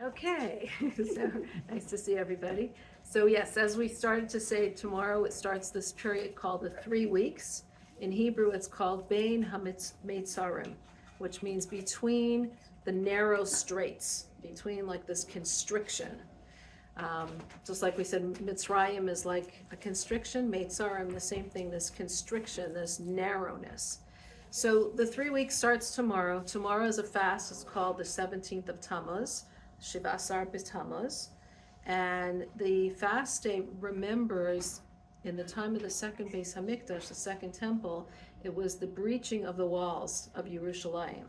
Okay, so nice to see everybody. So yes, as we started to say, tomorrow it starts this period called the 3 weeks. In Hebrew, it's called Bein HaMetzarim, which means between the narrow straits, between like this constriction. Just like we said, Mitzrayim is like a constriction, Meitzarim, the same thing, this constriction, this narrowness. So the 3 weeks starts tomorrow. Tomorrow is a fast. It's called the 17th of Tammuz, Shivasar B'Tammuz. And the fast day remembers in the time of the second Beis Hamikdash, the second temple, it was the breaching of the walls of Yerushalayim,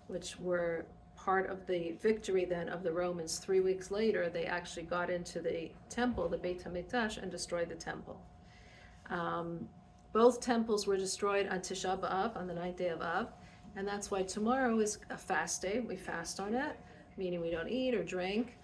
which were part of the victory then of the Romans. 3 weeks later, they actually got into the temple, the Beit HaMikdash, and destroyed the temple. Both temples were destroyed on Tisha B'Av, on the 9th day of Av, and that's why tomorrow is a fast day. We fast on it, meaning we don't eat or drink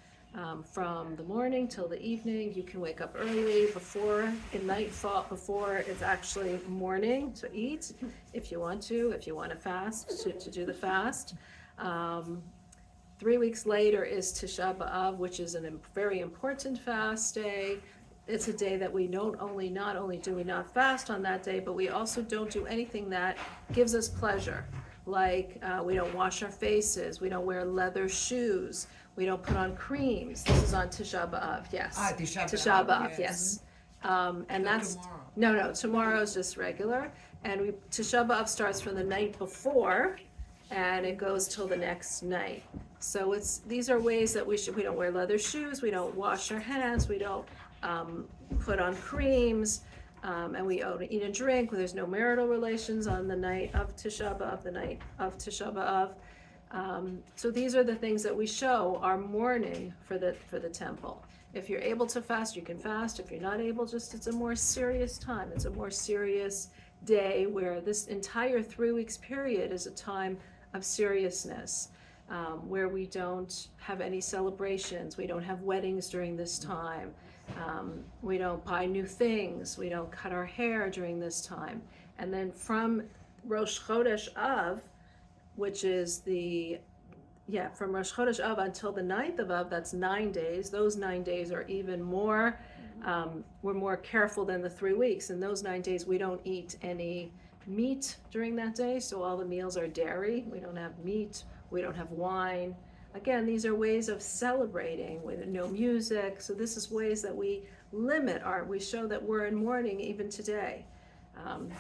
from the morning till the evening. You can wake up early before nightfall, before it's actually morning, to eat if you want to fast, to do the fast. 3 weeks later is Tisha B'Av, which is a very important fast day. It's a day that we not only do we not fast on that day, but we also don't do anything that gives us pleasure. Like we don't wash our faces, we don't wear leather shoes, we don't put on creams. This is on Tisha B'Av, yes. Tisha B'Av, yes. And that's tomorrow. No, tomorrow's just regular. And Tisha B'Av starts from the night before, and it goes till the next night. So these are ways that we don't wear leather shoes, we don't wash our hands, we don't put on creams, and we don't eat and drink. There's no marital relations on the night of Tisha B'Av, so these are the things that we show our mourning for the temple. If you're able to fast, you can fast. If you're not able, it's a more serious time. It's a more serious day where this entire 3 weeks period is a time of seriousness, where we don't have any celebrations, we don't have weddings during this time, we don't buy new things, we don't cut our hair during this time. And then from Rosh Chodesh Av, which is from Rosh Chodesh Av until the 9th of Av, that's 9 days. Those 9 days are even more, we're more careful than the 3 weeks. In those 9 days, we don't eat any meat during that day, so all the meals are dairy. We don't have meat, we don't have wine. Again, these are ways of celebrating with no music. So this is ways that we we show that we're in mourning even today.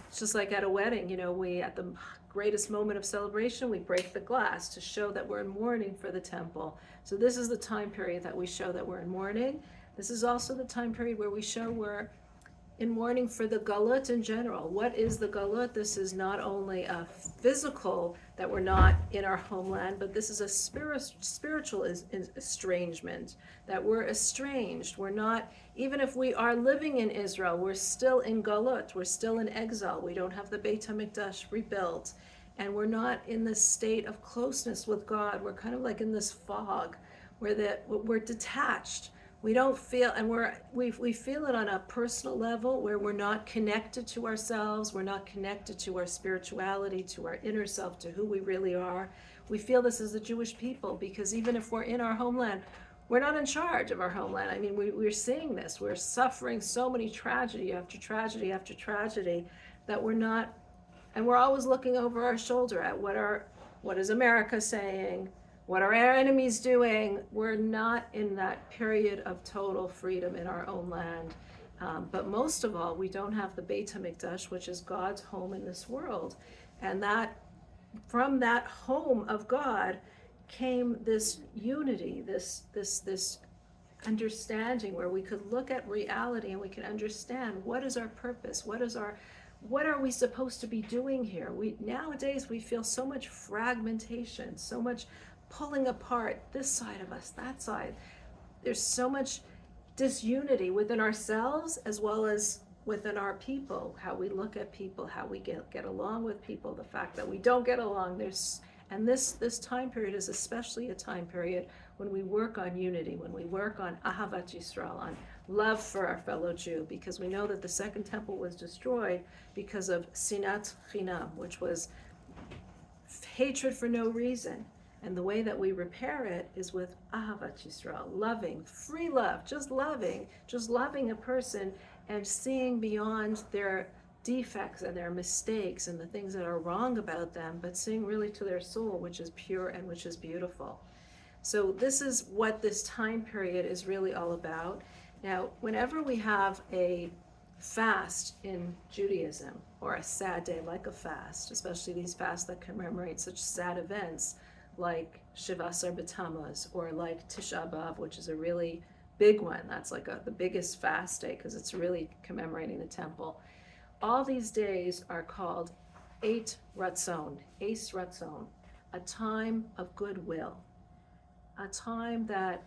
It's just like at a wedding, we, at the greatest moment of celebration, we break the glass to show that we're in mourning for the temple. So this is the time period that we show that we're in mourning. This is also the time period where we show we're in mourning for the galut in general. What is the galut? This is not only a physical, that we're not in our homeland, but this is a spiritual estrangement, that we're estranged. We're not, even if we are living in Israel, we're still in galut, we're still in exile. We don't have the Beit HaMikdash rebuilt, and we're not in this state of closeness with God. We're kind of like in this fog where we're detached. We don't feel, and we feel it on a personal level where we're not connected to ourselves, we're not connected to our spirituality, to our inner self, to who we really are. We feel this as the Jewish people, because even if we're in our homeland, we're not in charge of our homeland. I mean, we're seeing this. We're suffering so many tragedy after tragedy after tragedy that we're not, and we're always looking over our shoulder at what is America saying? What are our enemies doing? We're not in that period of total freedom in our own land. But most of all, we don't have the Beit HaMikdash, which is God's home in this world. And that from that home of God came this unity, this understanding where we could look at reality and we can understand what is our purpose, what are we supposed to be doing here? Nowadays we feel so much fragmentation, so much pulling apart, this side of us, that side. There's so much disunity within ourselves as well as within our people, how we look at people, how we get along with people, the fact that we don't get along. And this time period is especially a time period when we work on unity, when we work on Ahavat Yisrael, on love for our fellow Jew, because we know that the second temple was destroyed because of Sinat Chinam, which was hatred for no reason. And the way that we repair it is with Ahavat Yisrael, loving, free love, just loving a person and seeing beyond their defects and their mistakes and the things that are wrong about them, but seeing really to their soul, which is pure and which is beautiful. So this is what this time period is really all about. Now, whenever we have a fast in Judaism, or a sad day like a fast, especially these fasts that commemorate such sad events like Shiva Asar B'Tammuz, or like Tisha B'Av, which is a really big one. That's like the biggest fast day because it's really commemorating the temple. All these days are called Eis Ratzon, a time of goodwill, a time that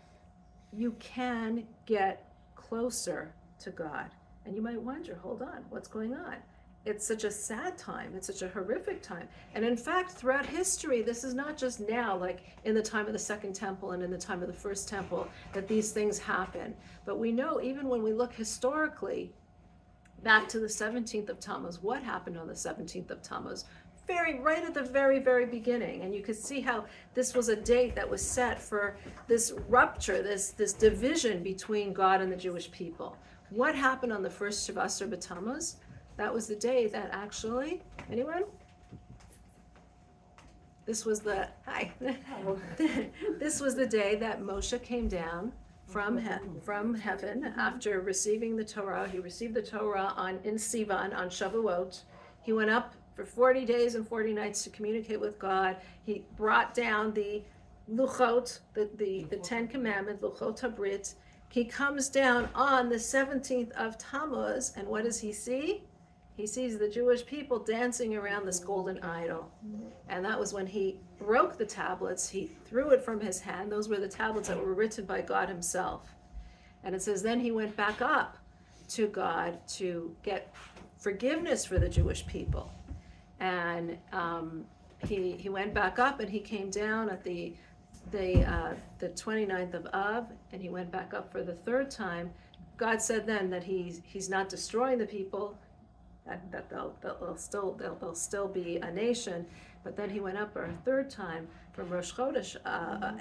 you can get closer to God. And you might wonder, hold on, what's going on? It's such a sad time. It's such a horrific time. And in fact, throughout history, this is not just now, like in the time of the Second Temple and in the time of the First Temple, that these things happen. But we know, even when we look historically, back to the 17th of Tammuz, what happened on the 17th of Tammuz? Right at the very, very beginning. And you could see how this was a date that was set for this rupture, this division between God and the Jewish people. What happened on the first Shiva Asar B'Tammuz? That was the day that actually, anyone? This was the day that Moshe came down from heaven after receiving the Torah. He received the Torah in Sivan on Shavuot. He went up for 40 days and 40 nights to communicate with God. He brought down the Luchot, the Ten Commandments, Luchot HaBrit. He comes down on the 17th of Tammuz, and what does he see? He sees the Jewish people dancing around this golden idol. And that was when he broke the tablets. He threw it from his hand. Those were the tablets that were written by God himself. And it says, then he went back up to God to get forgiveness for the Jewish people. And he went back up, and he came down at the 29th of Av, and he went back up for the third time. God said then that he's not destroying the people, that they'll still be a nation, but then he went up a third time from Rosh Chodesh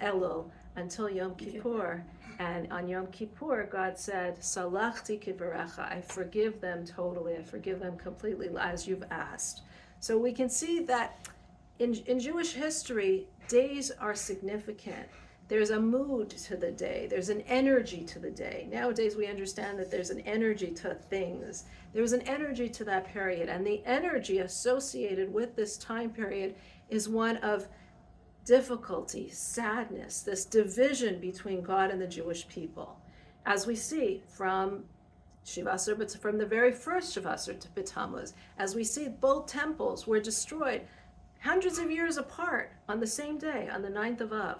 Elul until Yom Kippur, and on Yom Kippur God said, Salachti kivarecha, I forgive them totally, I forgive them completely as you've asked. So we can see that in Jewish history, days are significant. There's a mood to the day. There's an energy to the day. Nowadays, we understand that there's an energy to things. There's an energy to that period. And the energy associated with this time period is one of difficulty, sadness, this division between God and the Jewish people. As we see from Shiva Asar, from the very first Shiva Asar to B'Tammuz, as we see both temples were destroyed hundreds of years apart on the same day, on the 9th of Av.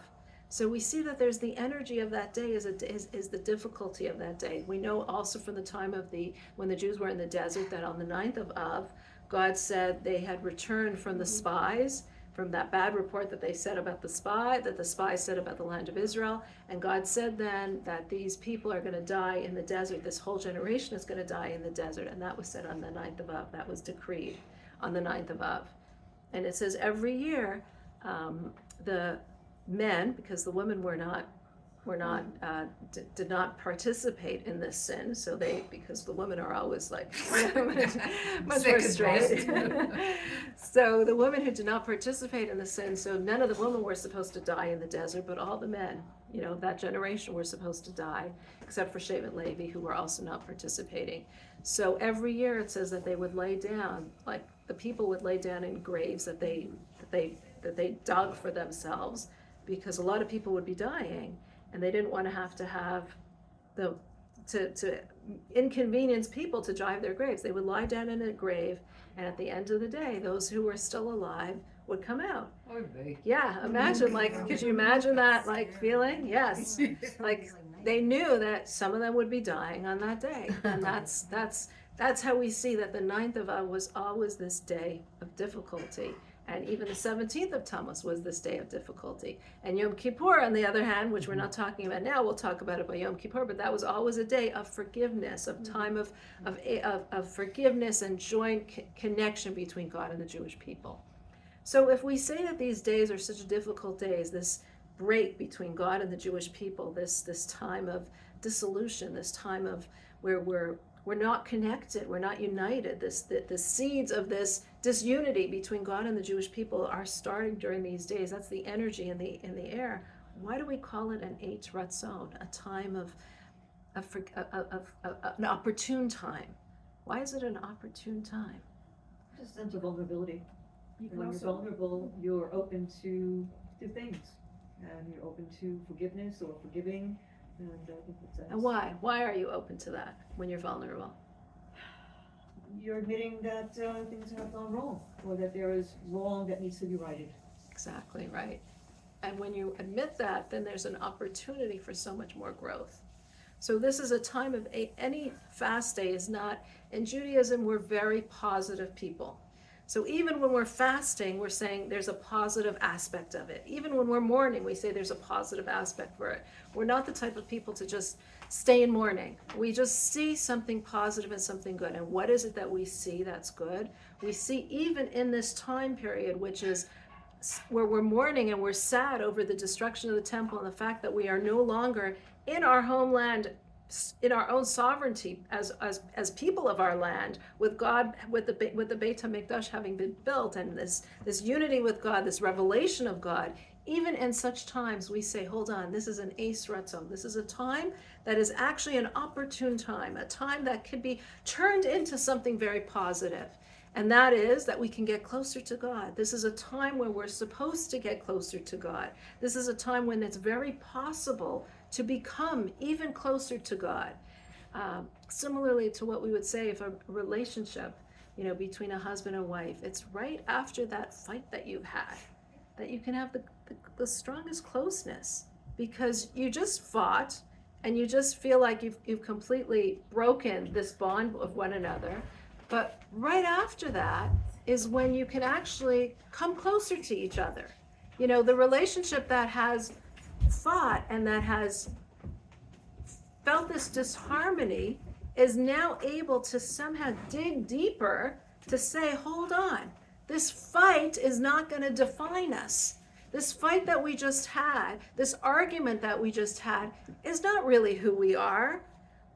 So we see that there's the energy of that day is the difficulty of that day. We know also from the time of when the Jews were in the desert that on the 9th of Av, God said they had returned from the spies, from that bad report that they said about the spies said about the land of Israel. And God said then that these people are going to die in the desert. This whole generation is going to die in the desert. And that was said on the 9th of Av. That was decreed on the 9th of Av. And it says every year, the men, because the women did not participate in this sin, so because the women are always like much more straight. So the women who did not participate in the sin, so none of the women were supposed to die in the desert, but all the men, that generation were supposed to die, except for Shevet Levi, who were also not participating. So every year it says that they would lay down, like the people would lay down in graves that they dug for themselves, because a lot of people would be dying, and they didn't want to have to inconvenience people to drive their graves. They would lie down in a grave, and at the end of the day, those who were still alive would come out. Yeah, imagine, could you imagine that, feeling? Yes. They knew that some of them would be dying on that day, and that's how we see that the 9th of Av was always this day of difficulty. And even the 17th of Tammuz was this day of difficulty. And Yom Kippur, on the other hand, which we're not talking about now, we'll talk about it by Yom Kippur, but that was always a day of forgiveness, of time of forgiveness and joint connection between God and the Jewish people. So if we say that these days are such difficult days, this break between God and the Jewish people, this time of dissolution, this time of where we're not connected, we're not united, the seeds of this disunity between God and the Jewish people are starting during these days. That's the energy in the air. Why do we call it an Eitz Ratzon, a time of an opportune time? Why is it an opportune time? Just a sense of vulnerability. When you're vulnerable, you're open to things, and you're open to forgiveness or forgiving. And I think that's. And why? Why are you open to that when you're vulnerable? You're admitting that things have gone wrong, or that there is wrong that needs to be righted. Exactly right. And when you admit that, then there's an opportunity for so much more growth. So this is a time of any fast day is not, in Judaism, we're very positive people. So even when we're fasting, we're saying there's a positive aspect of it. Even when we're mourning, we say there's a positive aspect for it. We're not the type of people to just stay in mourning. We just see something positive and something good. And what is it that we see that's good? We see even in this time period, which is where we're mourning and we're sad over the destruction of the temple and the fact that we are no longer in our homeland, in our own sovereignty as people of our land, with God, with the Beit HaMikdash having been built, and this unity with God, this revelation of God. Even in such times, we say, hold on, this is an Eitz Ratzon. This is a time that is actually an opportune time, a time that could be turned into something very positive. And that is that we can get closer to God. This is a time where we're supposed to get closer to God. This is a time when it's very possible to become even closer to God. Similarly to what we would say if a relationship, between a husband and wife, it's right after that fight that you've had that you can have the strongest closeness, because you just fought and you just feel like you've completely broken this bond of one another. But right after that is when you can actually come closer to each other. The relationship that has fought and that has felt this disharmony is now able to somehow dig deeper to say, hold on, this fight is not going to define us. This fight that we just had, this argument that we just had, is not really who we are.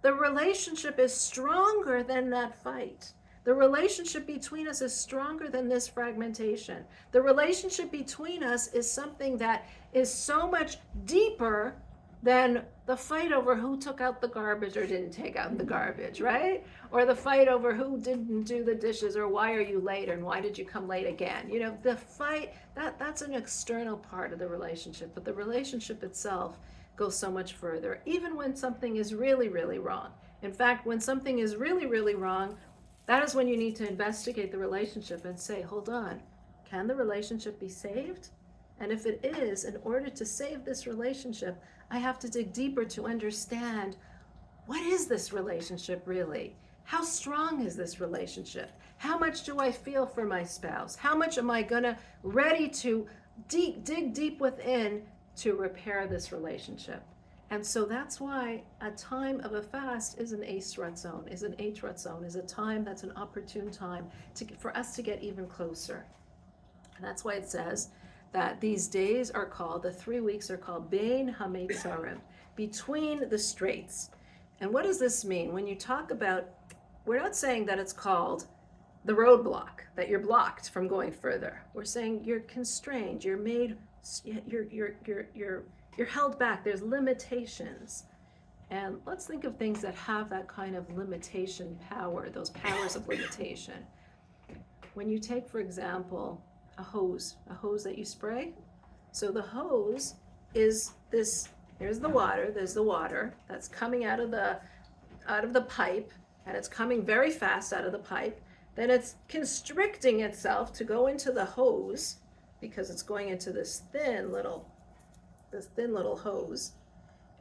The relationship is stronger than that fight. The relationship between us is stronger than this fragmentation. The relationship between us is something that is so much deeper than the fight over who took out the garbage or didn't take out the garbage, right? Or the fight over who didn't do the dishes, or why are you late and why did you come late again? The fight, that's an external part of the relationship, but the relationship itself goes so much further, even when something is really, really wrong. In fact, when something is really, really wrong, that is when you need to investigate the relationship and say, hold on, can the relationship be saved? And if it is, in order to save this relationship, I have to dig deeper to understand, what is this relationship really? How strong is this relationship? How much do I feel for my spouse? How much am I ready to dig deep within to repair this relationship? And so that's why a time of a fast is an Eitz Ratzon, is a time that's an opportune time for us to get even closer. And that's why it says that these days are called, the 3 weeks are called Bein HaMetzarim, between the straits. And what does this mean? When you talk about, we're not saying that it's called the roadblock, that you're blocked from going further. We're saying you're constrained, you're made, you're held back, there's limitations. And let's think of things that have that kind of limitation power, those powers of limitation. When you take, for example, a hose that you spray. So the hose is this, there's the water that's coming out of the pipe, and it's coming very fast out of the pipe. Then it's constricting itself to go into the hose, because it's going into this thin little hose.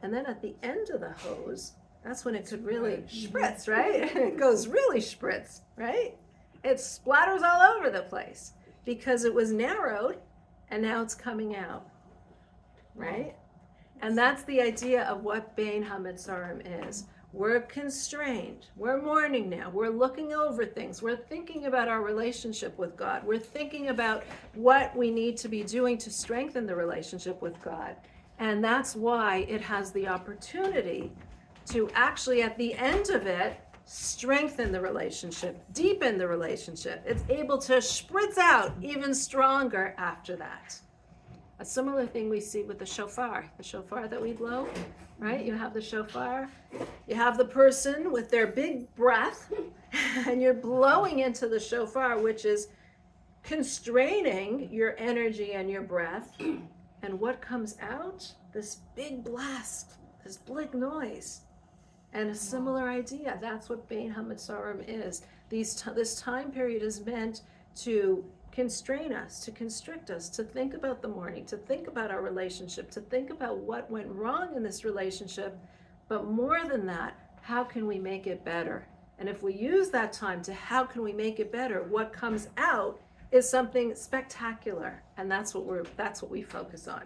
And then at the end of the hose, that's when it could really spritz, right? It goes really spritz, right? It splatters all over the place because it was narrowed and now it's coming out, right? And that's the idea of what Bein HaMetzarim is. we're constrained, we're mourning now, we're looking over things, we're thinking about our relationship with God, we're thinking about what we need to be doing to strengthen the relationship with God. And that's why it has the opportunity to actually, at the end of it, strengthen the relationship, deepen the relationship. It's able to spritz out even stronger after that. A similar thing we see with the shofar that we blow, right? You have the shofar, you have the person with their big breath, and you're blowing into the shofar, which is constraining your energy and your breath. And what comes out? This big blast, this big noise. And a similar idea, that's what Bein HaMetzarim is. This time period is meant to constrain us, to constrict us, to think about the mourning, to think about our relationship, to think about what went wrong in this relationship. But more than that, how can we make it better? And if we use that time to how can we make it better, what comes out is something spectacular. And that's what we focus on.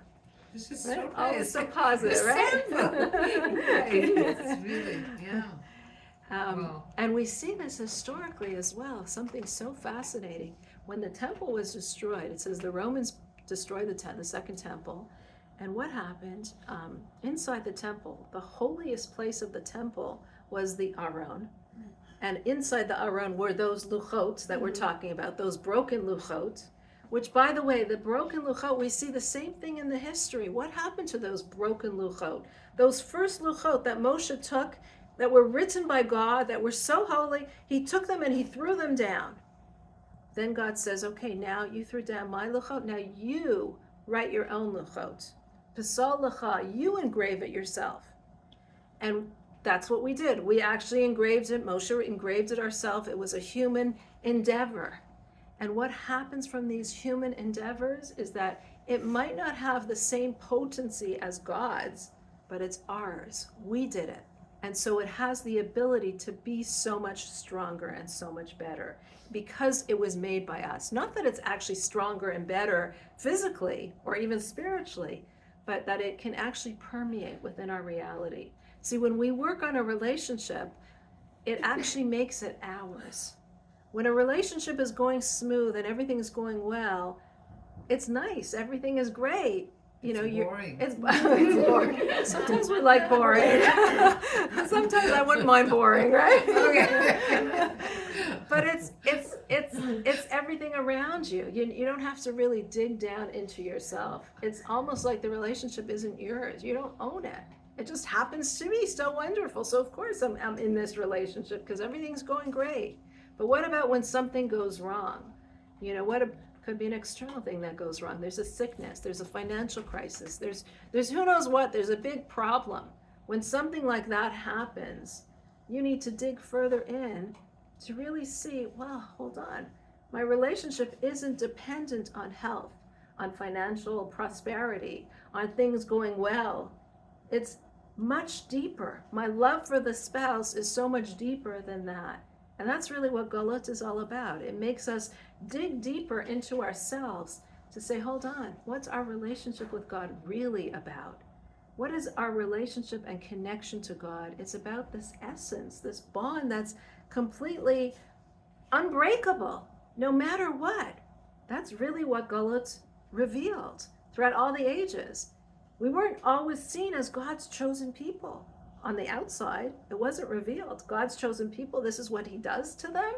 This is Right? so nice. Always so positive, right? Right. It's really, yeah. Wow. And we see this historically as well, something so fascinating. When the temple was destroyed, it says the Romans destroyed the second temple. And what happened? Inside the temple, the holiest place of the temple was the Aron. And inside the Aron were those luchot that we're talking about, those broken luchot. Which, by the way, the broken luchot, we see the same thing in the history. What happened to those broken luchot? Those first luchot that Moshe took, that were written by God, that were so holy, he took them and he threw them down. Then God says, okay, now you threw down my luchot, now you write your own luchot. Pesal lecha, you engrave it yourself. And that's what we did. We actually engraved it. Moshe engraved it ourselves. It was a human endeavor. And what happens from these human endeavors is that it might not have the same potency as God's, but it's ours. We did it. And so it has the ability to be so much stronger and so much better because it was made by us. Not that it's actually stronger and better physically or even spiritually, but that it can actually permeate within our reality. See, when we work on a relationship, it actually makes it ours. When a relationship is going smooth and everything is going well, it's nice. Everything is great. It's boring. It's boring. Sometimes we like boring. Sometimes I wouldn't mind boring, right? Okay. But it's everything around you. You don't have to really dig down into yourself. It's almost like the relationship isn't yours. You don't own it. It just happens to be so wonderful. So of course I'm in this relationship because everything's going great. But what about when something goes wrong? Could be an external thing that goes wrong. There's a sickness, there's a financial crisis, there's who knows what, there's a big problem. When something like that happens, you need to dig further in to really see, well, hold on. My relationship isn't dependent on health, on financial prosperity, on things going well. It's much deeper. My love for the spouse is so much deeper than that. And that's really what Galut is all about. It makes us dig deeper into ourselves to say, hold on, what's our relationship with God really about? What is our relationship and connection to God? It's about this essence, this bond that's completely unbreakable, no matter what. That's really what Galut revealed throughout all the ages. We weren't always seen as God's chosen people. On the outside, it wasn't revealed. God's chosen people, this is what he does to them.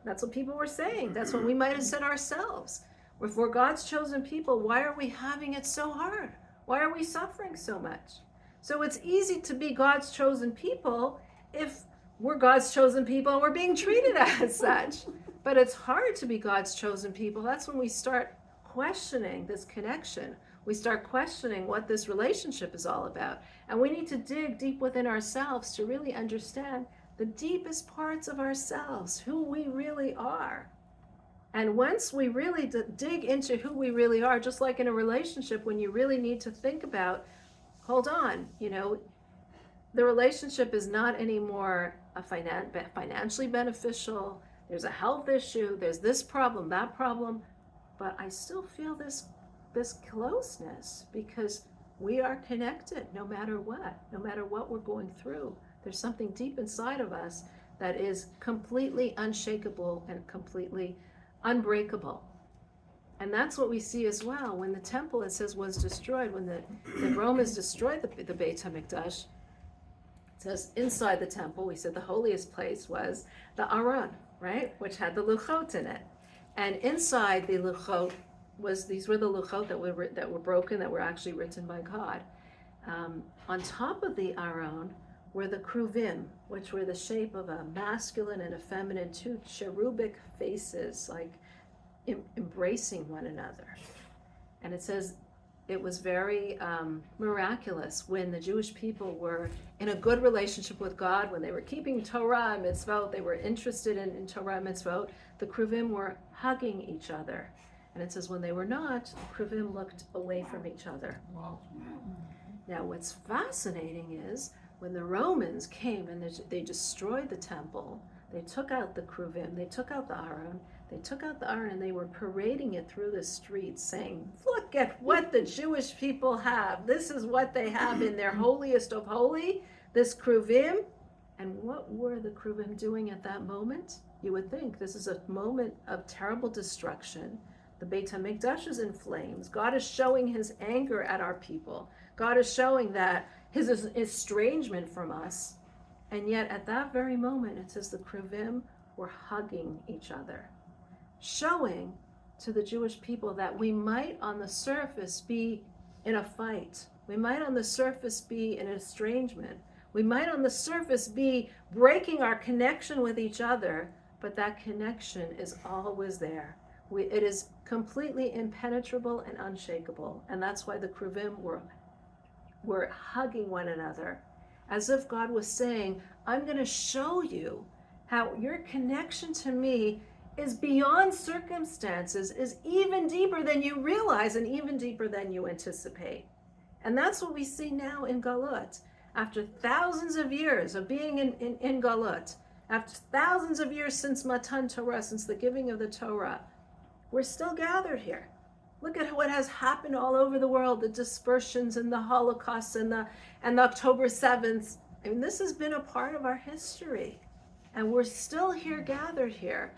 That's what people were saying. That's what we might have said ourselves. If we're God's chosen people, why are we having it so hard? Why are we suffering so much? So it's easy to be God's chosen people if we're God's chosen people and we're being treated as such. But it's hard to be God's chosen people. That's when we start questioning this connection. We start questioning what this relationship is all about. And we need to dig deep within ourselves to really understand the deepest parts of ourselves, who we really are. And once we really dig into who we really are, just like in a relationship, when you really need to think about, hold on, the relationship is not anymore financially beneficial. There's a health issue. There's this problem, that problem. But I still feel this closeness because We are connected no matter what we're going through. There's something deep inside of us that is completely unshakable and completely unbreakable. And that's what we see as well. When the temple, it says, was destroyed, when the Romans destroyed the Beit HaMikdash, it says inside the temple, we said the holiest place was the Aron, right? Which had the luchot in it. And inside the luchot these were the luchot that were broken, that were actually written by God. On top of the Aron were the kruvim, which were the shape of a masculine and a feminine, two cherubic faces, like embracing one another. And it says it was very miraculous when the Jewish people were in a good relationship with God, when they were keeping Torah and mitzvot, they were interested in Torah and mitzvot, the kruvim were hugging each other. And it says when they were not, the kruvim looked away from each other. Wow. Now what's fascinating is when the Romans came and they destroyed the temple, they took out the kruvim, they took out the Aron, and they were parading it through the streets saying, look at what the Jewish people have. This is what they have in their holiest of holy, this kruvim. And what were the kruvim doing at that moment? You would think this is a moment of terrible destruction. The Beit HaMikdash is in flames. God is showing his anger at our people. God is showing that his estrangement from us. And yet at that very moment, it says the kruvim were hugging each other, showing to the Jewish people that we might on the surface be in a fight. We might on the surface be in estrangement. We might on the surface be breaking our connection with each other, but that connection is always there. It is completely impenetrable and unshakable. And that's why the kruvim were hugging one another, as if God was saying, I'm going to show you how your connection to me is beyond circumstances, is even deeper than you realize and even deeper than you anticipate. And that's what we see now in Galut. After thousands of years of being in Galut, after thousands of years since Matan Torah, since the giving of the Torah, we're still gathered here. Look at what has happened all over the world, the dispersions and the Holocaust and the October 7th. I mean, this has been a part of our history. And we're still here, gathered here,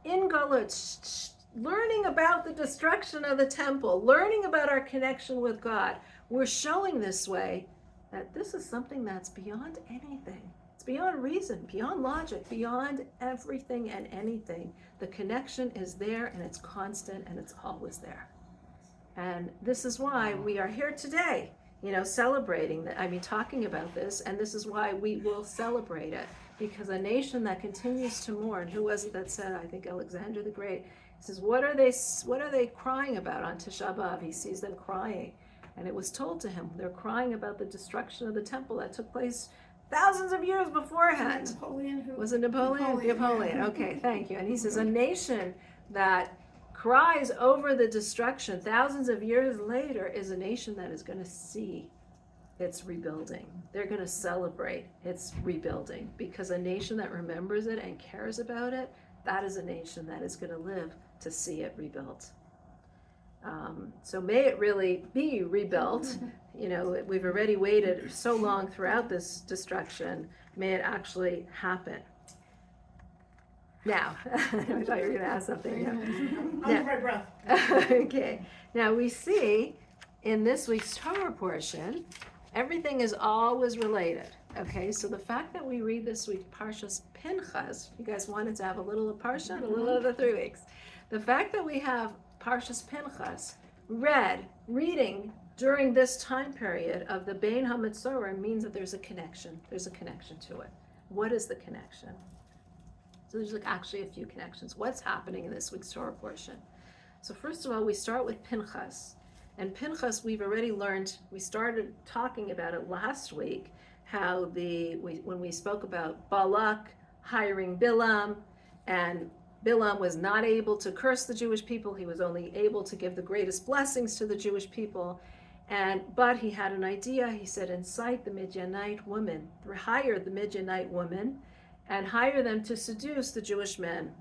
in Galut, learning about the destruction of the temple, learning about our connection with God. We're showing this way that this is something that's beyond anything. It's beyond reason, beyond logic, beyond everything and anything. The connection is there and it's constant and it's always there. And this is why we are here today, celebrating that, talking about this, and this is why we will celebrate it. Because a nation that continues to mourn, who was it that said, I think Alexander the Great, he says, what are they crying about on Tisha B'Av? He sees them crying. And it was told to him, they're crying about the destruction of the temple that took place thousands of years beforehand. Was it Napoleon? Napoleon. Okay, thank you. And he says, a nation that cries over the destruction thousands of years later is a nation that is going to see its rebuilding. They're going to celebrate its rebuilding, because a nation that remembers it and cares about it, that is a nation that is going to live to see it rebuilt. So may it really be rebuilt. We've already waited so long throughout this destruction. May it actually happen. Now, I thought you were going to ask something. Under my breath. Okay. Now we see in this week's Torah portion, everything is always related. Okay, so the fact that we read this week Parshas Pinchas, you guys wanted to have a little of Parsha and a little of the 3 weeks. The fact that we have Parshas Pinchas reading during this time period of the Bein HaMetzora means that there's a connection. There's a connection to it. What is the connection? So there's actually a few connections. What's happening in this week's Torah portion? So first of all, we start with Pinchas. And Pinchas, we've already learned, we started talking about it last week, how when we spoke about Balak hiring Bilam, and Bilam was not able to curse the Jewish people. He was only able to give the greatest blessings to the Jewish people. But he had an idea. He said, incite the Midianite women, hire the Midianite women, and hire them to seduce the Jewish men.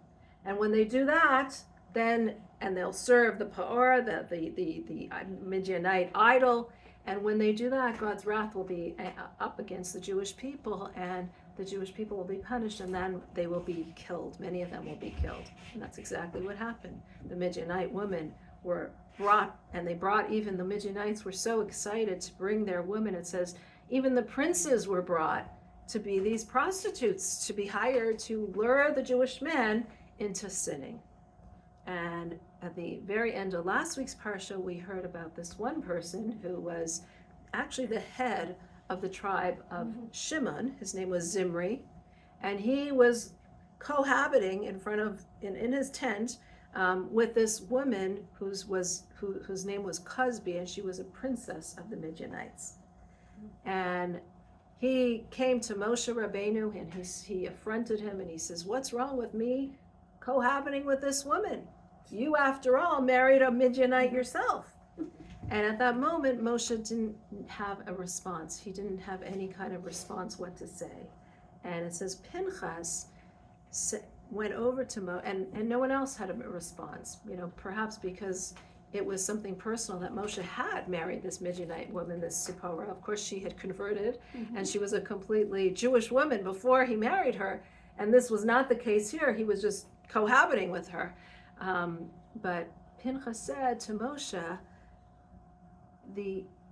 And when they do that, and they'll serve the Pa'or, the Midianite idol, And when they do that, God's wrath will be up against the Jewish people, and the Jewish people will be punished, and then they will be killed. Many of them will be killed. And that's exactly what happened. The Midianite women were brought, and they brought, even the Midianites were so excited to bring their women. It says even the princes were brought to be these prostitutes, to be hired to lure the Jewish men into sinning. And at the very end of last week's parsha, we heard about this one person who was actually the head of the tribe of Shimon. His name was Zimri, and he was cohabiting in his tent with this woman whose name was Cosby, and she was a princess of the Midianites. And he came to Moshe Rabbeinu, and he affronted him, and he says, "What's wrong with me cohabiting with this woman? You, after all, married a Midianite yourself." And at that moment, Moshe didn't have a response. He didn't have any kind of response what to say. And it says Pinchas went over to Moshe, and no one else had a response, perhaps because it was something personal that Moshe had married this Midianite woman, this Zipporah. Of course, she had converted, and she was a completely Jewish woman before he married her. And this was not the case here. He was just cohabiting with her. But Pinchas said to Moshe,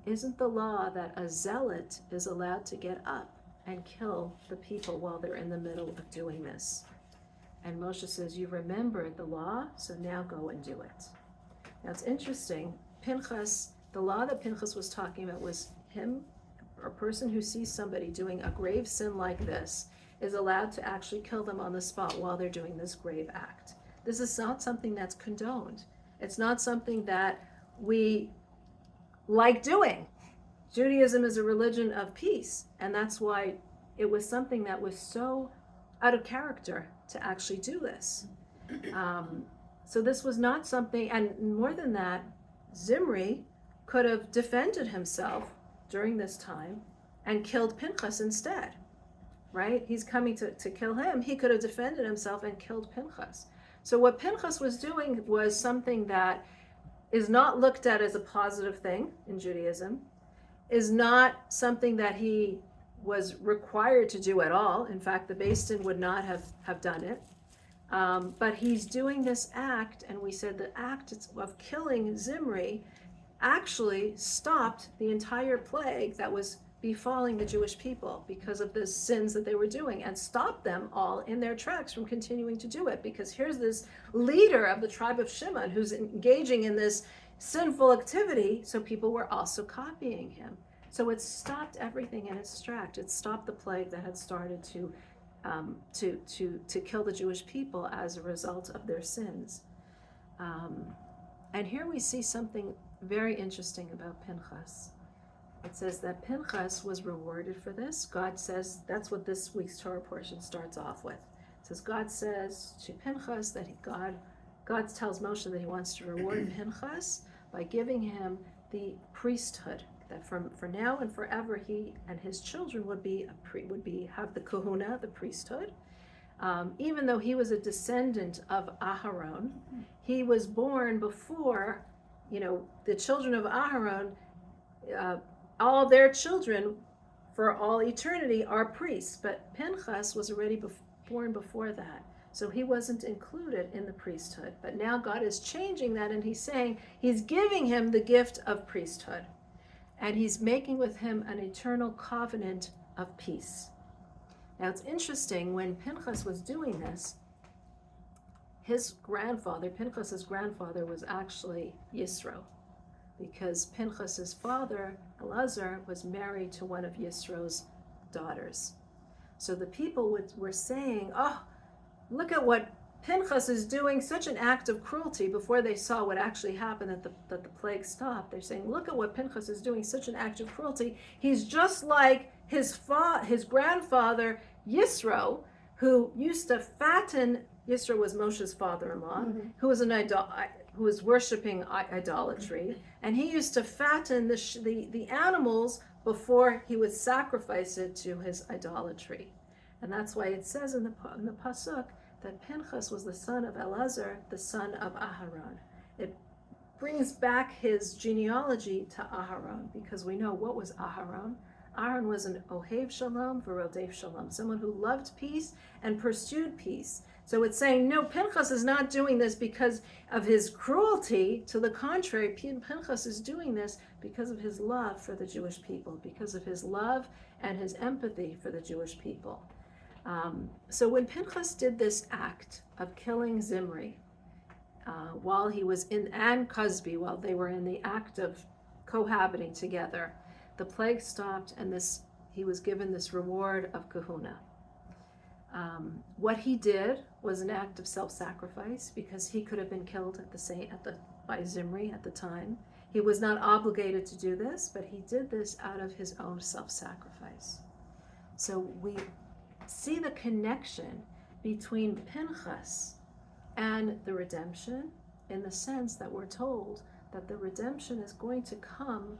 isn't the law that a zealot is allowed to get up and kill the people while they're in the middle of doing this? And Moshe says, you remembered the law, so now go and do it. Now it's interesting, Pinchas, the law that Pinchas was talking about was him, a person who sees somebody doing a grave sin like this, is allowed to actually kill them on the spot while they're doing this grave act. This is not something that's condoned. It's not something that we like doing. Judaism is a religion of peace, and that's why it was something that was so out of character to actually do this. So this was not something, and more than that, Zimri could have defended himself during this time and killed Pinchas instead, right? He's coming to kill him. He could have defended himself and killed Pinchas. So what Pinchas was doing was something that is not looked at as a positive thing in Judaism, is not something that he was required to do at all. In fact, the Beis Din would not have done it. But he's doing this act, and we said the act of killing Zimri actually stopped the entire plague that was befalling the Jewish people because of the sins that they were doing, and stopped them all in their tracks from continuing to do it. Because here's this leader of the tribe of Shimon who's engaging in this sinful activity, so people were also copying him. So it stopped everything in its tracks. It stopped the plague that had started to kill the Jewish people as a result of their sins. And here we see something very interesting about Pinchas. It says that Pinchas was rewarded for this. God says, that's what this week's Torah portion starts off with. It says, God says to Pinchas that God tells Moshe that he wants to reward Pinchas by giving him the priesthood, that for now and forever he and his children would have the kahuna, the priesthood. Even though he was a descendant of Aharon, he was born before, the children of Aharon, all their children for all eternity are priests, but Pinchas was already born before that. So he wasn't included in the priesthood. But now God is changing that, and he's saying he's giving him the gift of priesthood. And he's making with him an eternal covenant of peace. Now it's interesting, when Pinchas was doing this, Pinchas's grandfather was actually Yisro, because Pinchas's father, Elazar, was married to one of Yisro's daughters. So the people were saying, oh, look at what Pinchas is doing, such an act of cruelty, before they saw what actually happened, that the plague stopped. They're saying, look at what Pinchas is doing, such an act of cruelty. He's just like his grandfather, Yisro, who used to fatten. Yisro was Moshe's father-in-law, who was worshiping idolatry, and he used to fatten the animals before he would sacrifice it to his idolatry. And that's why it says in the pasuk that Pinchas was the son of Elazar, the son of Aharon. brings back his genealogy to Aharon, because we know what was Aharon. Aharon was an Ohev Shalom v'Rodev Shalom, someone who loved peace and pursued peace. So it's saying, no, Pinchas is not doing this because of his cruelty. To the contrary, Pinchas is doing this because of his love for the Jewish people, because of his love and his empathy for the Jewish people. So when Pinchas did this act of killing Zimri, while he was in, and Cosby, while they were in the act of cohabiting together, the plague stopped, and he was given this reward of kahuna. What he did was an act of self-sacrifice, because he could have been killed by Zimri at the time. He was not obligated to do this, but he did this out of his own self-sacrifice. So we see the connection between Pinchas and the redemption, in the sense that we're told that the redemption is going to come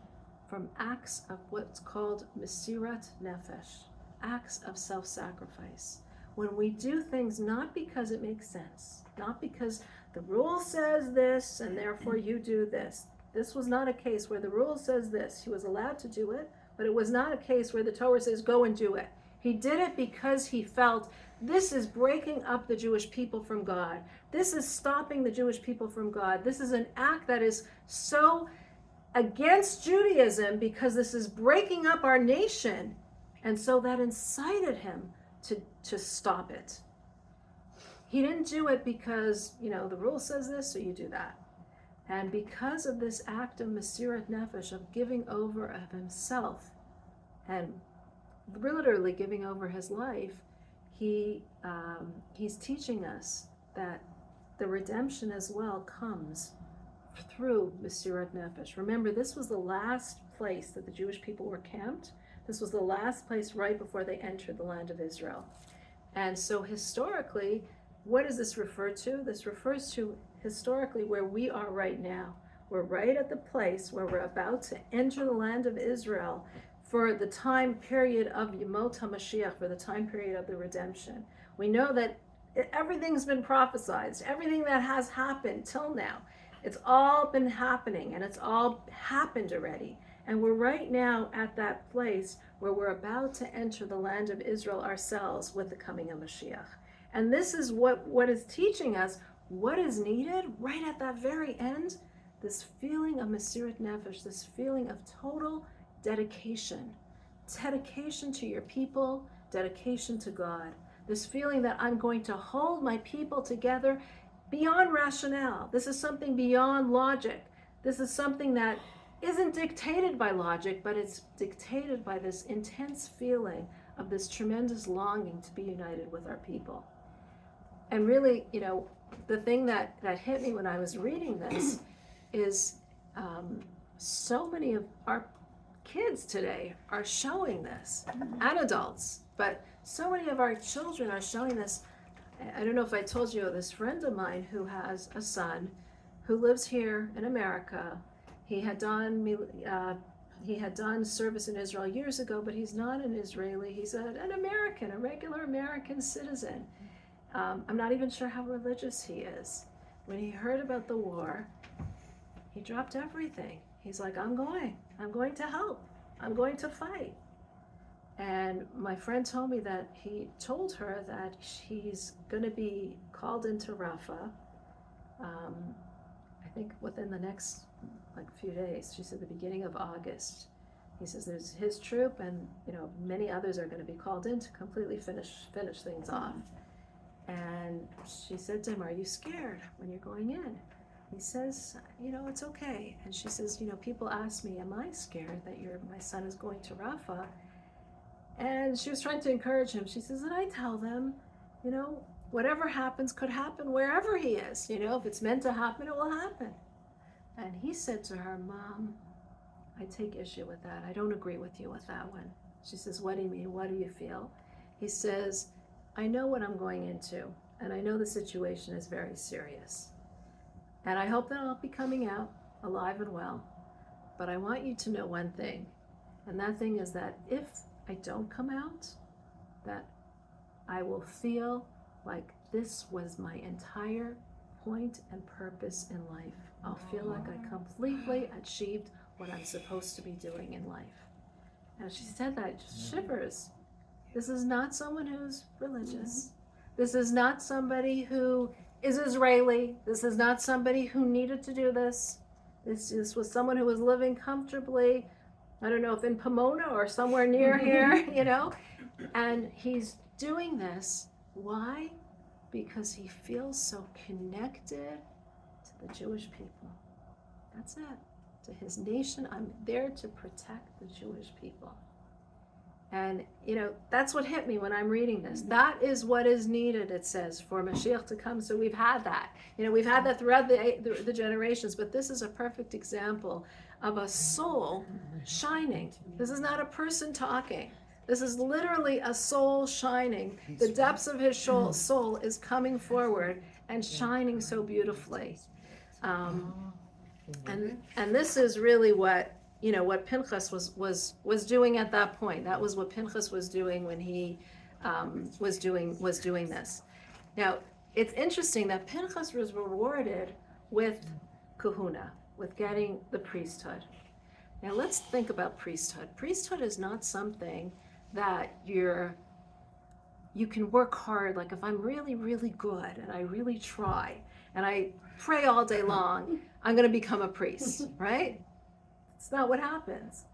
from acts of what's called Mesirat Nefesh, acts of self-sacrifice. When we do things not because it makes sense, not because the rule says this and therefore you do this. This was not a case where the rule says this. He was allowed to do it, but it was not a case where the Torah says go and do it. He did it because he felt this is breaking up the Jewish people from God. This is stopping the Jewish people from God. This is an act that is so against Judaism because this is breaking up our nation. And so that incited him to stop it. He didn't do it because, the rule says this, so you do that. And because of this act of Mesirat Nefesh, of giving over of himself, and literally giving over his life, he's teaching us that the redemption as well comes through Mesirat Nefesh. Remember, this was the last place that the Jewish people were camped. This was the last place right before they entered the land of Israel. And so historically, what does this refer to? This refers to historically where we are right now. We're right at the place where we're about to enter the land of Israel for the time period of Yemot HaMashiach, for the time period of the redemption. We know that everything's been prophesized, everything that has happened till now, it's all been happening, and it's all happened already. And we're right now at that place where we're about to enter the land of Israel ourselves with the coming of Mashiach. And this is what is teaching us what is needed right at that very end, this feeling of Mesirat Nefesh, this feeling of total dedication to your people, dedication to God, this feeling that I'm going to hold my people together beyond rationale. This is something beyond logic. This is something that isn't dictated by logic, but it's dictated by this intense feeling of this tremendous longing to be united with our people. And really, the thing that hit me when I was reading this is so many of our kids today are showing this, and adults, but so many of our children are showing this. I don't know if I told you of this friend of mine who has a son who lives here in America. He had done service in Israel years ago, but he's not an Israeli. He's an American, a regular American citizen. I'm not even sure how religious he is. When he heard about the war, he dropped everything. He's like, I'm going to help. I'm going to fight. And my friend told me that he told her that he's going to be called into Rafah, I think within the next few days. She said the beginning of August. He says there's his troop, and many others are going to be called in to completely finish things off. And she said to him, are you scared when you're going in? He says, it's okay. And she says, people ask me, am I scared that my son is going to Rafah? And she was trying to encourage him. She says, and I tell them, whatever happens could happen wherever he is. If it's meant to happen, it will happen. And he said to her, Mom, I take issue with that. I don't agree with you with that one. She says, what do you mean? What do you feel? He says, I know what I'm going into, and I know the situation is very serious. And I hope that I'll be coming out alive and well. But I want you to know one thing, and that thing is that if I don't come out, that I will feel like this was my entire point and purpose in life. I'll feel like I completely achieved what I'm supposed to be doing in life. And she said that, it just shivers. This is not someone who's religious. This is not somebody who is Israeli. This is not somebody who needed to do this. This was someone who was living comfortably, I don't know if in Pomona or somewhere near here, you know, and he's doing this. Why? Because he feels so connected to the Jewish people. That's it. To his nation, I'm there to protect the Jewish people. And, you know, that's what hit me when I'm reading this. That is what is needed, it says, for Mashiach to come. So we've had that. You know, we've had that throughout the generations, but this is a perfect example of a soul shining. This is not a person talking. This is literally a soul shining. The depths of his soul is coming forward and shining so beautifully. And this is really what, you know, what Pinchas was doing at that point. That was what Pinchas was doing when he was doing this. Now, it's interesting that Pinchas was rewarded with kahuna, with getting the priesthood. Now, let's think about priesthood. Priesthood is not something that you can work hard. Like if I'm really, really good and I really try and I pray all day long, I'm going to become a priest, right? It's not what happens.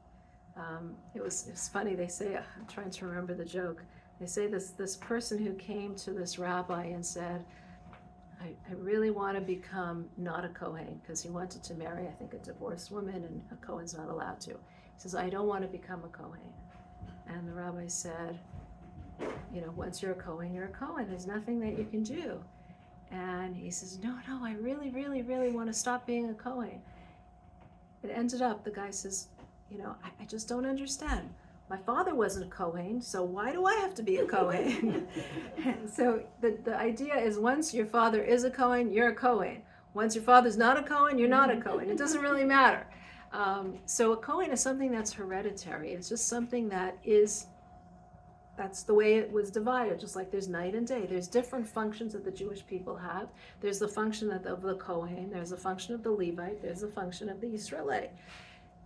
It was funny. They say, I'm trying to remember the joke. They say this person who came to this rabbi and said, I really want to become not a Kohen, because he wanted to marry, I think, a divorced woman, and a Kohen's not allowed to. He says, I don't want to become a Kohen. And the rabbi said, you know, once you're a Kohen, you're a Kohen. There's nothing that you can do. And he says, no, I really, really, really want to stop being a Kohen. It ended up, the guy says, you know, I just don't understand. My father wasn't a Kohen, so why do I have to be a Kohen? And so the idea is, once your father is a Kohen, you're a Kohen. Once your father's not a Kohen, you're not a Kohen. It doesn't really matter. So a Kohen is something that's hereditary. It's just something that's the way it was divided, just like there's night and day. There's different functions that the Jewish people have. There's the function of the Kohen, there's the function of the Levite, there's the function of the Israelite.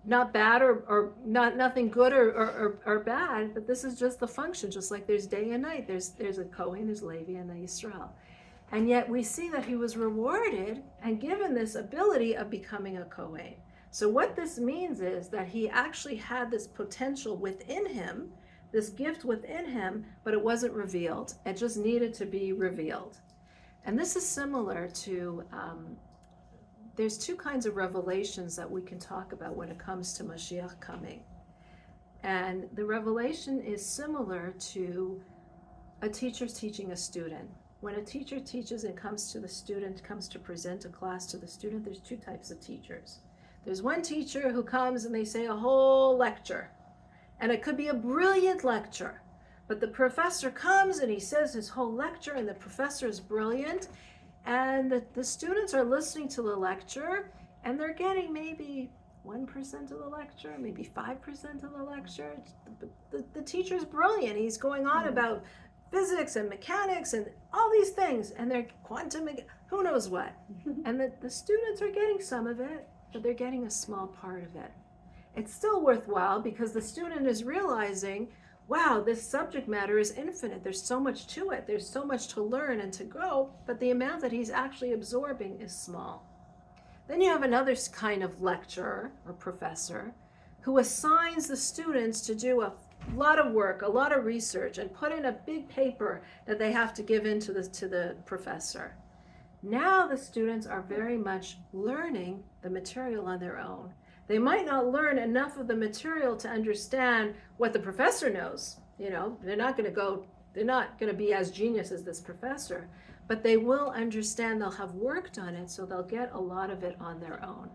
Not bad or nothing good or bad, but this is just the function, just like there's day and night. There's a Kohen, there's Levi, and the Israel. And yet we see that he was rewarded and given this ability of becoming a Kohen. So what this means is that he actually had this potential within him, this gift within him, but it wasn't revealed. It just needed to be revealed. And this is similar to, there's two kinds of revelations that we can talk about when it comes to Mashiach coming. And the revelation is similar to a teacher teaching a student. When a teacher teaches and comes to the student, comes to present a class to the student, there's two types of teachers. There's one teacher who comes and they say a whole lecture. And it could be a brilliant lecture. But the professor comes and he says his whole lecture, and the professor is brilliant. And the students are listening to the lecture, and they're getting maybe 1% of the lecture, maybe 5% of the lecture. The teacher's brilliant. He's going on about physics and mechanics and all these things, and they're quantum, who knows what. And the students are getting some of it, but they're getting a small part of it. It's still worthwhile because the student is realizing, wow, this subject matter is infinite. There's so much to it. There's so much to learn and to grow, but the amount that he's actually absorbing is small. Then you have another kind of lecturer or professor who assigns the students to do a lot of work, a lot of research, and put in a big paper that they have to give in to the professor. Now the students are very much learning the material on their own. They might not learn enough of the material to understand what the professor knows. You know, they're not going to be as genius as this professor, but they will understand, they'll have worked on it, so they'll get a lot of it on their own.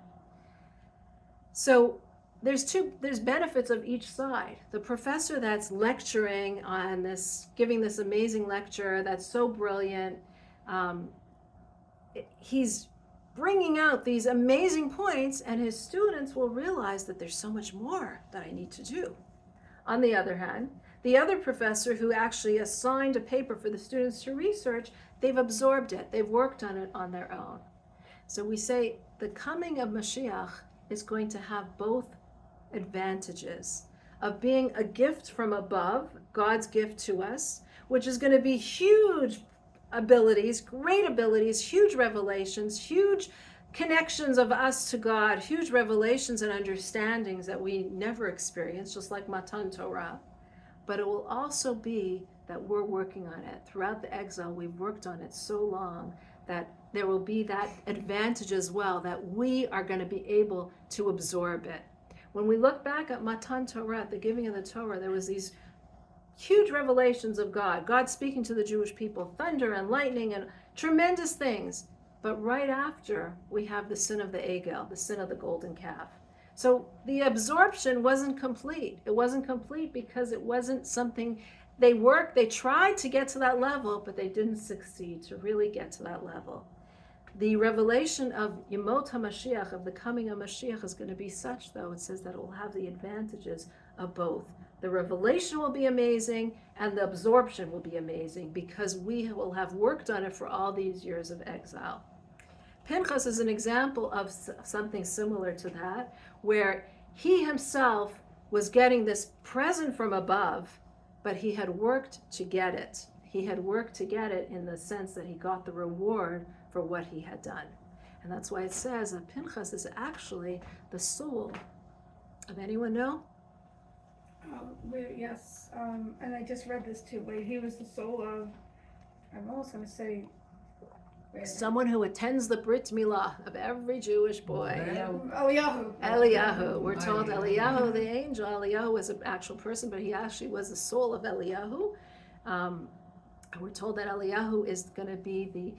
So there's benefits of each side. The professor that's lecturing on this, giving this amazing lecture that's so brilliant, he's bringing out these amazing points, and his students will realize that there's so much more that I need to do. On the other hand, The other professor who actually assigned a paper for the students to research, they've absorbed it. They've worked on it on their own. So we say the coming of Mashiach is going to have both advantages of being a gift from above, God's gift to us, which is going to be huge abilities, great abilities, huge revelations, huge connections of us to God, huge revelations and understandings that we never experienced, just like Matan Torah. But it will also be that we're working on it. Throughout the exile, we've worked on it so long that there will be that advantage as well, that we are going to be able to absorb it. When we look back at Matan Torah, the giving of the Torah, there was these huge revelations of God, God speaking to the Jewish people, thunder and lightning and tremendous things. But right after, we have the sin of the Egel, the sin of the golden calf. So the absorption wasn't complete. It wasn't complete because it wasn't something they tried to get to that level, but they didn't succeed to really get to that level. The revelation of Yemot HaMashiach, of the coming of Mashiach, is going to be such, though, it says that it will have the advantages of both. The revelation will be amazing, and the absorption will be amazing, because we will have worked on it for all these years of exile. Pinchas is an example of something similar to that, where he himself was getting this present from above, but he had worked to get it. He had worked to get it in the sense that he got the reward for what he had done. And that's why it says that Pinchas is actually the soul of, anyone know? Yes, and I just read this too, where he was the soul of, I'm almost going to say, Someone who attends the Brit Milah of every Jewish boy. Eliyahu. Eliyahu. We're told Eliyahu, the angel. Eliyahu was an actual person, but he actually was the soul of Eliyahu. We're told that Eliyahu is going to be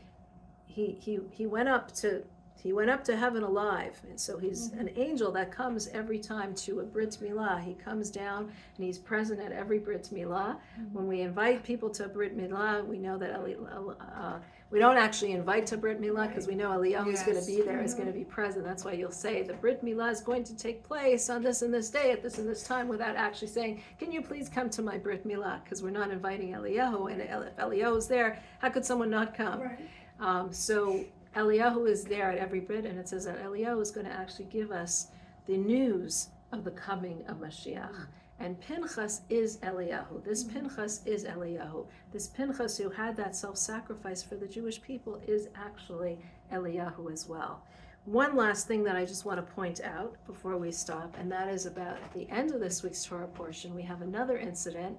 he went up to heaven alive, and so he's an angel that comes every time to a Brit Milah. He comes down and he's present at every Brit Milah. When we invite people to Brit Milah, we know that we don't actually invite to Brit Milah because we know Eliyahu is going to be there, is going to be present. That's why you'll say the Brit Milah is going to take place on this and this day at this and this time, without actually saying, can you please come to my Brit Milah? Because we're not inviting Eliyahu, and if Eliyahu is there, how could someone not come? Right. So Eliyahu is there at every Brit, and it says that Eliyahu is going to actually give us the news of the coming of Mashiach. And Pinchas is Eliyahu. This Pinchas is Eliyahu. This Pinchas who had that self-sacrifice for the Jewish people is actually Eliyahu as well. One last thing that I just want to point out before we stop, and that is about at the end of this week's Torah portion, we have another incident,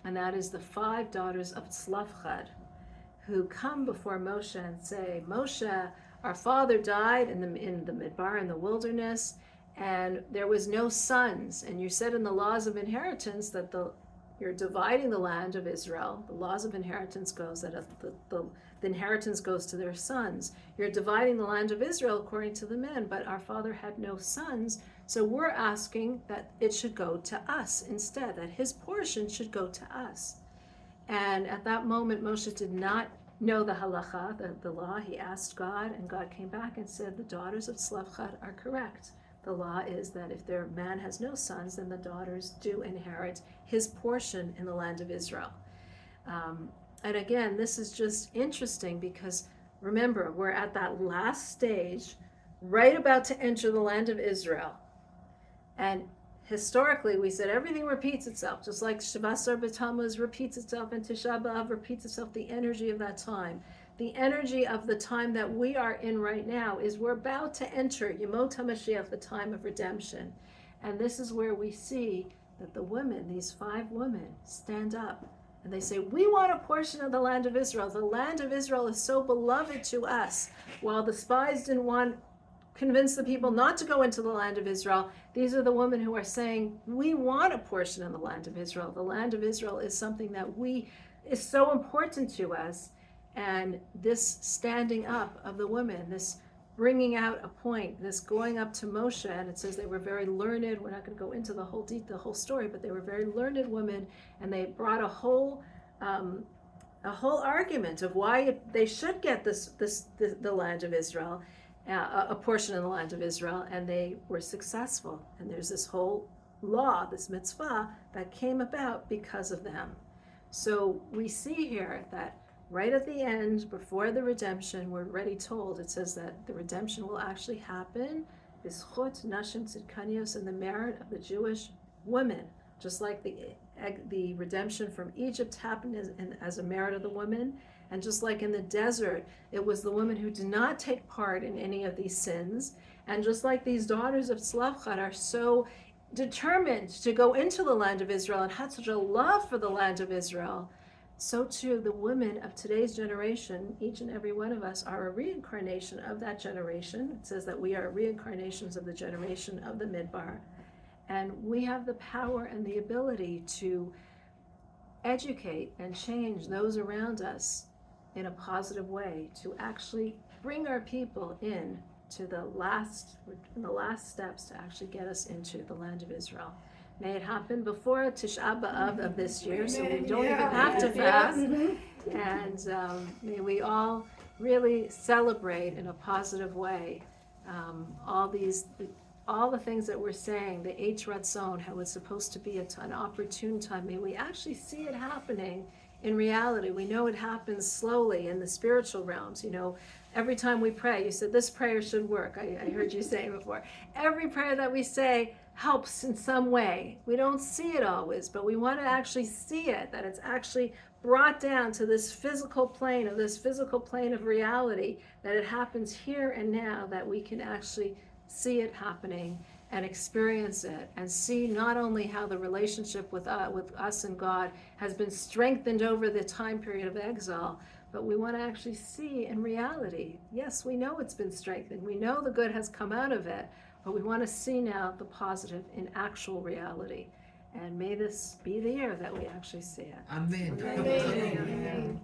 and that is the 5 daughters of Tzlafchad, who come before Moshe and say, Moshe, our father died in the Midbar, in the wilderness, and there was no sons. And you said in the laws of inheritance that you're dividing the land of Israel. The laws of inheritance goes that the inheritance goes to their sons. You're dividing the land of Israel according to the men, but our father had no sons. So we're asking that it should go to us instead, that his portion should go to us. And at that moment, Moshe did not know the halacha, the law. He asked God, and God came back and said, the daughters of Tzlafchad are correct. The law is that if their man has no sons, then the daughters do inherit his portion in the land of Israel. And again, this is just interesting because remember, we're at that last stage, right about to enter the land of Israel. And historically, we said everything repeats itself, just like Shavasar B'Tammuz repeats itself and Tisha B'Av repeats itself, the energy of that time. The energy of the time that we are in right now is we're about to enter Yemot HaMashiach, the time of redemption. And this is where we see that the women, these 5 women, stand up and they say, we want a portion of the land of Israel. The land of Israel is so beloved to us. While the spies didn't convince the people not to go into the land of Israel, these are the women who are saying, we want a portion of the land of Israel. The land of Israel is something that is so important to us. And this standing up of the women, this bringing out a point, this going up to Moshe, and it says they were very learned. We're not going to go into the whole story, but they were very learned women, and they brought a whole argument of why they should get the land of Israel, a portion of the land of Israel, and they were successful. And there's this whole law, this mitzvah, that came about because of them. So we see here that right at the end, before the redemption, we're already told, it says that the redemption will actually happen, b'zchut nashim tzidkanios, in the merit of the Jewish women, just like the redemption from Egypt happened as a merit of the woman, and just like in the desert, it was the woman who did not take part in any of these sins, and just like these daughters of Tzlafchad are so determined to go into the land of Israel and had such a love for the land of Israel, so too the women of today's generation, each and every one of us, are a reincarnation of that generation. It says that we are reincarnations of the generation of the Midbar. And we have the power and the ability to educate and change those around us in a positive way, to actually bring our people in to the last steps to actually get us into the land of Israel. May it happen before Tisha B'Av of this year, so we don't even have to fast. And may we all really celebrate in a positive way all the things that we're saying, the Eitz Ratzon, how it's supposed to be an opportune time. May we actually see it happening in reality. We know it happens slowly in the spiritual realms. You know, every time we pray, you said this prayer should work. I heard you say before. Every prayer that we say helps in some way. We don't see it always, but we want to actually see it, that it's actually brought down to this physical plane of reality, that it happens here and now, that we can actually see it happening and experience it, and see not only how the relationship with us and God has been strengthened over the time period of exile, but we want to actually see in reality, yes, we know it's been strengthened, we know the good has come out of it, but we want to see now the positive in actual reality. And may this be the year that we actually see it. Amen. Amen.